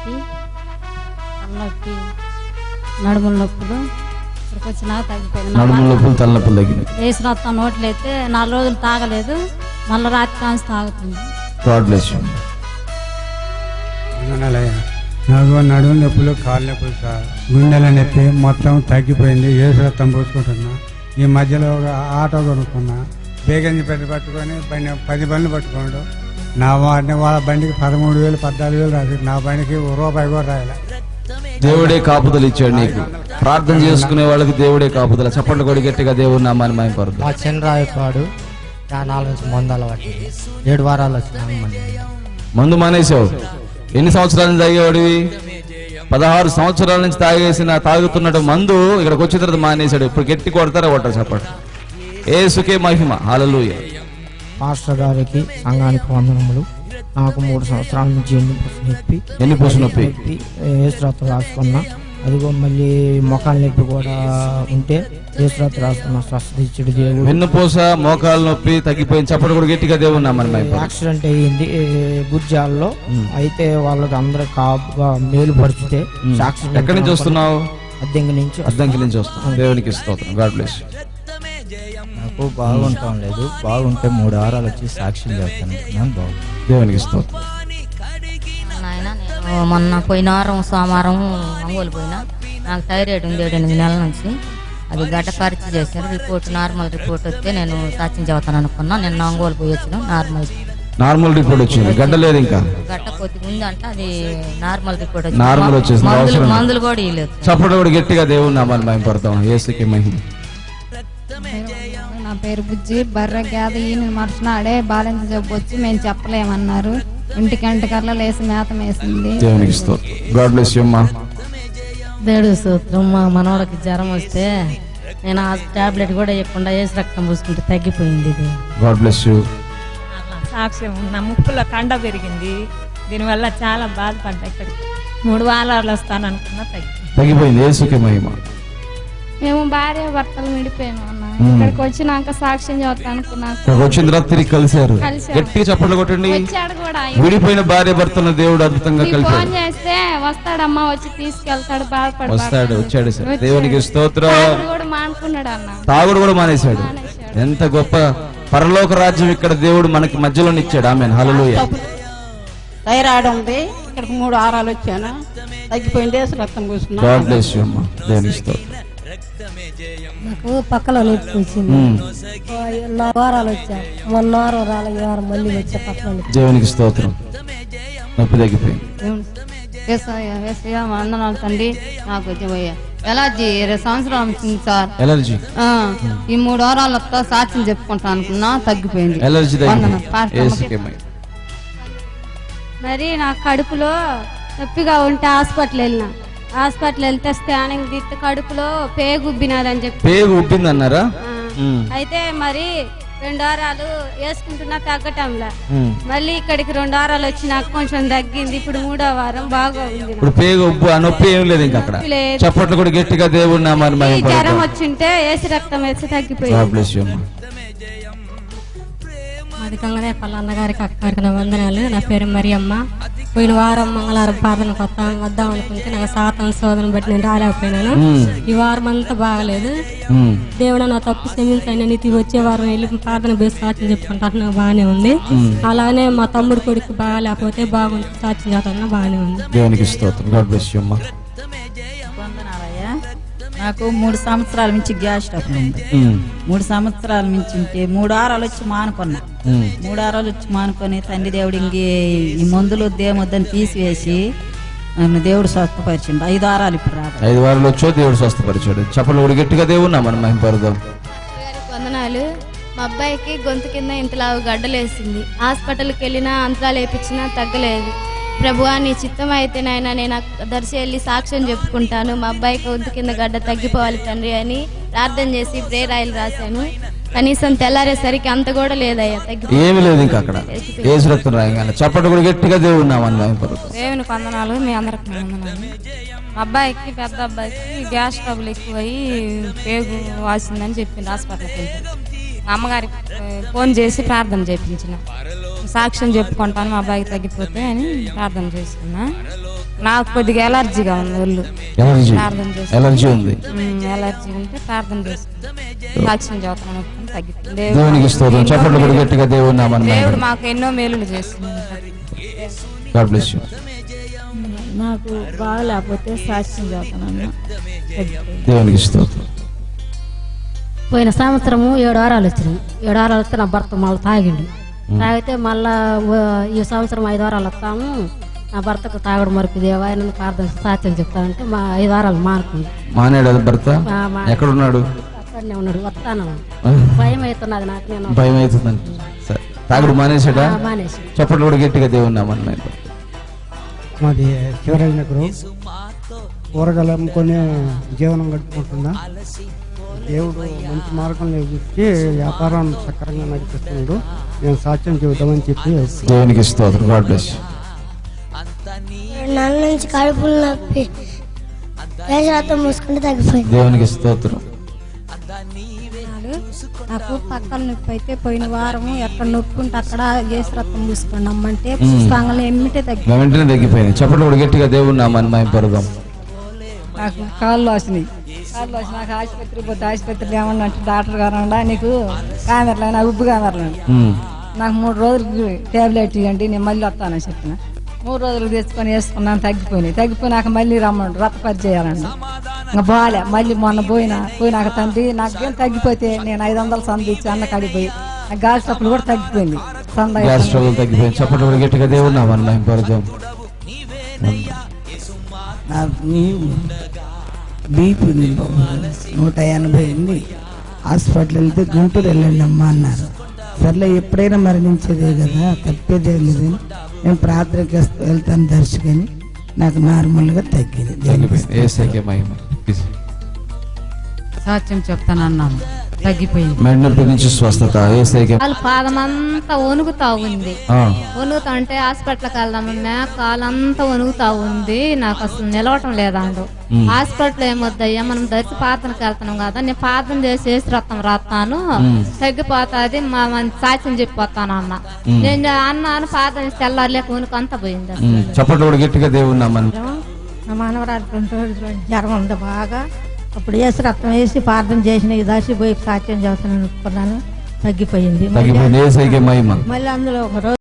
నొప్పి, తలనొప్పి, నడుముల నొప్పులు ఇక్కడికి వచ్చినాక తగ్గిపోయింది. నడుముల నొప్పులు, తలనొప్పులు తగ్గినాయి. వేసిన వస్తాం నోట్లు అయితే 4 రోజులు తాగలేదు, మళ్ళీ రాత్రి కాంచి తాగుతుంది. God bless you. నాకు నడుము నొప్పులు, కాళ్ళ నొప్పులు సార్, గుండెల నొప్పి మొత్తం తగ్గిపోయింది. ఏసు రక్తం పోసుకుంటున్నా. ఈ మధ్యలో ఒక ఆటో కొనుక్కున్నా. బేగంజి పట్టుకొని 10 బండ్లు పట్టుకోండు. వాళ్ళ బండికి 13,000 14,000 రాసి, నా బండికి రూపాయి కూడా రాయాలి. దేవుడే కాపుదలు ఇచ్చాడు నీకు. ప్రార్థన చేసుకునే వాళ్ళకి దేవుడే కాపుదల. చప్పట్లు కొడి గట్టిగా దేవుడి నామాన్ని మహిమపరుద్దాం. మా చిన్నరాయపాడు 4 నుంచి మందు అలవాటు, 7 వారాలు వచ్చినాము. మందు మానేసావు. ఎన్ని సంవత్సరాల నుంచి తాగేవాడివి? 16 సంవత్సరాల నుంచి తాగుతున్నట్టు మందు ఇక్కడికి వచ్చిన తర్వాత మానేశాడు. ఇప్పుడు గట్టి కొడతారా కొట్టారు? చెప్పండి. యేసుకే మహిమ. హల్లెలూయా. పాస్టర్ గారికి, సంఘానికి వందనములు. నాకు 3 సంవత్సరాల నుంచి ఎన్నిపోసు నొప్పి ఏసురాత్రి రాసుకున్నా. అదిగో మళ్ళీ మొఖాల నొప్పి కూడా ఉంటే ఏసురాత్రి రాసుకున్నా. స్వస్థత ఇచ్చాడు దేవుడు. వెన్నుపూస, మోకాల నొప్పి తగ్గిపోయింది. చప్పటి కూడా గట్టిగా దేవుడు నామని మహిమ. యాక్సిడెంట్ అయ్యింది గుర్జాల్లో. అయితే వాళ్ళకి అందరికి కాపుగా మేలు పరిచితే సాక్షి. ఎక్కడి నుంచి వస్తున్నావు? అద్దంకి నుంచి వస్తున్నావు. దేవునికి స్తోత్రం. God bless you. నాకు బాగుంటాం లేదు, బాగుంటే 3 వారాలు వచ్చి సాక్ష్యం చేస్తాను. దేవునికి స్తోత్రం. నాయన నేను మొన్న పోయిన వారం సోమవారం ఒంగోలు పోయినా. నాకు థైరాయిడ్ ఉంది 7-8 నెలల నుంచి. అది గడ్డ పరీక్ష చేశారు. రిపోర్ట్ నార్మల్ రిపోర్ట్ వస్తే నేను సాక్ష్యం చెబుతాను అనుకున్నా. నిన్న ఒంగోలు పోయి వచ్చిన నార్మల్ రిపోర్ట్ వచ్చింది. గడ్డ లేదు, ఇంకా గడ్డ కొద్దిగా ఉందంట. అది నార్మల్ రిపోర్ట్ వచ్చింది. మందులు కూడా ఇవ్వలేదు. చప్పటి కూడా గట్టిగా దేవుడి నామాన్ని మహిమపడతాం. యేసుకి మహిమ. నా పేరు బుజ్జి. బర్రె గేద ఈయన మర్చినాడే బాలింత జబ్బు వచ్చి మేము చెప్పలేమన్నారు. 1 లేసి మేత వేసింది. దేవునికి స్తోత్రం. గాడ్ బ్లెస్ యు అమ్మా. దేవుడి స్తోత్రం. మా మనవడికి జ్వరం వస్తే నేను ఆ టాబ్లెట్ కూడా ఇవ్వకుండా ఏసు రక్తం పూసుకుంటే తగ్గిపోయింది. God bless you. సాక్ష్యం. నా ముక్కులో కండ పెరిగింది. దీనివల్ల చాలా బాధపడ్డా. ఇక్కడికి 3 వారాలు వస్తాను అనుకున్నా, తగ్గిపోయింది. యేసుకి మహిమ. మేము భార్య భర్తలు విడిపోయాము అన్న. ఇక్కడికి వచ్చినాక సాక్ష్యం చెబుతాను అనుకున్నాను. వచ్చిన తర్వాత తిరిగి కలిశారు. గట్టిగా చప్పట్లు కొట్టండి. వచ్చాడు కూడా. విడిపోయిన భార్య భర్తలను దేవుడు అద్భుతంగా కలిపాడు. ఫోన్ చేస్తే వస్తాడమ్మా, వచ్చి తీసుకెళ్తాడు, బాధపడు. వచ్చాడు సార్. దేవునికి స్తోత్రం. కూడా మానుకున్నాడు అన్న. తాగుడు కూడా మానేశాడు. ఎంత గొప్ప పరలోక రాజ్యం ఇక్కడ దేవుడు మనకి మధ్యలో ఇచ్చాడు. ఆమేన్. హల్లెలూయా. థైరాయిడ్ ఉంది. ఇక్కడికి 3 వారాలు వచ్చాను, తగ్గిపోయింది. రక్తం పూసుకున్నా. గాడ్ బ్లెస్ యు అమ్మా. దేవునికి స్తోత్రం. నాకు పక్కలో నొప్పి వచ్చింది. 4 వారాలు వచ్చా. మొన్న వారం రాలేదు, ఈ వారం మళ్ళీ వచ్చా పక్కన. దేవునికి స్తోత్రం. నొప్పి తగ్గిపోయింది. వందనాలు తండ్రి. నాకు ఎలర్జీ 2 సంవత్సరాలు వచ్చింది సార్. ఎలర్జీ ఈ 3 వారాలతో సాక్ష్యం చెప్పుకుంటా అనుకున్నా, తగ్గిపోయింది. ఎలర్జీ మరి నాకు కడుపులో నొప్పిగా ఉంటే హాస్పిటల్ వెళ్తే స్కానింగ్ తీస్తే కడుపులో పేగు ఉబ్బినాదని చెప్పి. పేగు ఉబ్బింది అన్నారా? అయితే మరి 2 వారాలు వేసుకుంటున్నా, తగ్గటంలా. మళ్ళీ ఇక్కడికి 2 వారాలు వచ్చి నాకు కొంచెం తగ్గింది. ఇప్పుడు 3వ వారం బాగా ఉంది. ఇప్పుడు పేగు ఉబ్బు, ఆ నొప్పి ఏం లేదు ఇంకా అక్కడ. చప్పట్లు కూడా గట్టిగా దేవుడి నామాన్ని మహిమపడతాం. జ్వరం వచ్చింటే ఏసి రక్తం వేసి తగ్గిపోయింది. అధికంగానే పల్లన్న గారికి, అక్కగారికి నా వందనాలు. నా పేరు మరియమ్మ. పోయిన వారం మంగళవారం ప్రార్థనకు వద్దాం అనుకుంటే నాకు సాతాను శోధన బట్టి నేను రాలేకపోయినాను. ఈ వారం అంతా బాగలేదు. దేవుడు నా తప్పు క్షమించండి. నీతి వచ్చే వారం వెళ్ళి ప్రార్థన బేసి సాక్ష్యం చెప్పుకుంటాను, నాకు బాగానే ఉంది. అలానే మా తమ్ముడు కొడుకు బాగాలేకపోతే బాగుంటుంది, సాక్ష్యం చేస్తాను, బాగానే ఉంది. దేవునికి స్తోత్రం. గాడ్ బ్లెస్ యు అమ్మా. నాకు 3 సంవత్సరాల నుంచి గ్యాస్ ట్రబుల్ ఉంది. 3 సంవత్సరాల నుంచి ఉంటే 3 వారాలు వచ్చి మానుకున్నా. 3 వారాలు వచ్చి మానుకొని తండ్రి దేవుడు ఈ మందులు దేమొద్దని తీసివేసి నన్ను దేవుడు స్వస్థపరిచిండు. 5 వారాలు ఇప్పుడు రాదు. 5 వారాలు వచ్చో దేవుడు స్వస్థపరిచాడు. చప్పట్లు కూడా గట్టిగా దేవుడు మనం మహిమపడదాం. వందనాలు. మా అబ్బాయికి గొంతు కింద ఇంతలా గడ్డలేసింది. హాస్పిటల్కి వెళ్ళినా, అంతరాలు వేయించినా తగ్గలేదు. ప్రభువా, నీ చిత్తం అయితే నాయన నేను దర్శి వెళ్ళి సాక్ష్యం చెప్పుకుంటాను. మా అబ్బాయికి గొంతు కింద గడ్డ తగ్గిపోవాలి తండ్రి అని ప్రార్థన చేసి ప్రేయర్ ఆయిల్ రాశాను. కనీసం తెల్లారేసరికి అంత కూడా లేదయ్యా, ఏమి లేదు ఇంకా అక్కడ. యేసు రక్తం రాయగానే చప్పట్లు కూడా గట్టిగా దేవుడు నామని మహిమపడదాం. దేవునికి వందనాలు. మీ అందరికి వందనాలు. మా అబ్బాయికి, పెద్ద అబ్బాయికి గ్యాస్ ట్రబుల్ ఎక్కువయ్యి పేగు వాసిందని చెప్పింది. హాస్పిటల్కి వెళ్తే మా అమ్మగారికి ఫోన్ చేసి ప్రార్థన చేయించిన. సాక్ష్యం చెప్పుకుంటాను, మా అబ్బాయికి తగ్గిపోతే అని ప్రార్థన చేసుకున్నా. నాకు కొద్దిగా ఎలర్జీగా ఉంది ఒళ్ళు. ఎలర్జీ ప్రార్థన చేసి ఎలర్జీ ఉంది. ఎలర్జీ ఉంటే ప్రార్థన చేసి సాక్ష్యం చదువుతున్నాను తగ్గిపోయింది. దేవునికి స్తోత్రం. చప్పట్లు కూడా గట్టిగా దేవుని నామమున దేవుడు మాకు ఎన్నో మేలులు చేస్తుంది. God bless you. నాకు బాగలేకపోతే సాక్ష్యం చదువుతున్నాను. దేవునికి స్తోత్రం. పోయిన సంవత్సరము 7 వారాలు వచ్చినాయి. 7 వారాలు వస్తే నా భర్త మళ్ళీ తాగిండు. తాగితే మళ్ళా ఈ సంవత్సరం 5 వారాలు వస్తాము, నా భర్తకు తాగడు మరకు దేవా నన్ను ప్రార్థన సాక్ష్యం చెప్తానంటే మా 5 వారాలు మానుకుంది. మానేడు అది భర్త ఎక్కడున్నాడు? అక్కడనే ఉన్నాడు. వస్తాను భయం అవుతున్నది నాకు. నేను భయం అవుతుందండి. సరే, తాగుడు మానేసాడా? మానేసి. చప్పట్లు కూడా గట్టిగా దేవుని నామమున. మాది శివరాజనగరం. కూరగాయలు అమ్ముకొని జీవనం గడుపుకుంటున్నా. దేవుడు మంచి మార్గంలో ఇచ్చి వ్యాపారం సక్రంగా నడిపిస్తున్నాడు. నేను సాక్ష్యం చెబుతామని చెప్పి దేవునికి స్తోత్రం. God bless you. నెల నుంచి కడుపులు నొప్పి శాతం మూసుకుంటే తగ్గిపోయింది. దేవునికి స్తోత్రం. నాకు పక్కన నొప్పి అయితే పోయిన వారము ఎక్కడ నొప్పి ఉంటే అక్కడ గేసు రక్తం పూసుకొని నమ్మంటే పుష్పాంగంలో వెంటనే తగ్గిపోయింది. చప్పట్లు కూడా గట్టిగా దేవుని నామమున మహిమపరుద్దాం. నాకు కాళ్ళు వచ్చినాయి. నాకు ఆసుపత్రికి పోతే ఆసుపత్రిలో ఏమన్నా అంటే డాక్టర్ గారు అన్నా నీకు కామెరలు ఉబ్బు కామెరలు నాకు 3 రోజులకి ట్యాబ్లెట్ ఇవ్వండి నేను మళ్ళీ వస్తానని చెప్పిన. 3 రోజులు తెచ్చుకొని వేసుకున్నాను. తగ్గిపోయినాక మళ్ళీ రమ్మండు రక్త పరీక్ష చేయాలండి. ఇంకా బాగాలే. మళ్ళీ మొన్న పోయినాక తండ్రి నాకేం తగ్గిపోతే నేను 500 సంద ఇచ్చి అన్న కాడిపోయి నాకు గాలి స్టప్పులు కూడా తగ్గిపోయింది. తగ్గిపోయింది. చప్పట్లు కూడా గట్టిగా దేవుని నామమున మహిమపరుద్దాం. బీపీ 180 ఉంది. హాస్పిటల్ వెళ్తే గుంటూరు వెళ్ళండి అమ్మా అన్నారు. సర్లే ఎప్పుడైనా మరణించేదే కదా, తప్పేదే లేదు. నేను ప్రార్థనకి వెళ్తాను దర్శకని నాకు నార్మల్గా తగ్గింది. సాక్ష్యం చెప్తానన్నాను, తగ్గిపోయింది. మెడనొప్పి నుంచి స్వస్థత. కాలు పాదమంతా వణుకుతా ఉంది. వణుకుతా అంటే హాస్పిటల్కి వెళ్దామన్నా కాలంతా వణుకుతా ఉంది. నాకు అసలు నిలవటం లేదండు. హాస్పిటల్ ఏమొద్దయ్యా మనం దర్శి ప్రార్థనకి వెళ్తున్నాం కదా, నేను ప్రార్థన చేసి రక్తం రాస్తాను తగ్గిపోతాది మా సాక్ష్యం చెప్పిపోతాను అన్న. నేను అన్నాను ప్రార్థన తెల్లారులేక వణుకు అంతా పోయింది. చప్పట్లు కూడా గట్టిగా దేవుని నామమున. నా మనవరాలు 2 రోజులు జ్వరం ఉంది బాగా. అప్పుడు వేసి రక్తం వేసి ప్రార్థన చేసిన దర్శి పోయి సాక్ష్యం చేస్తాను అనుకున్నాను. తగ్గిపోయింది. మహిమ. మళ్ళీ అందులో ఒక రోజు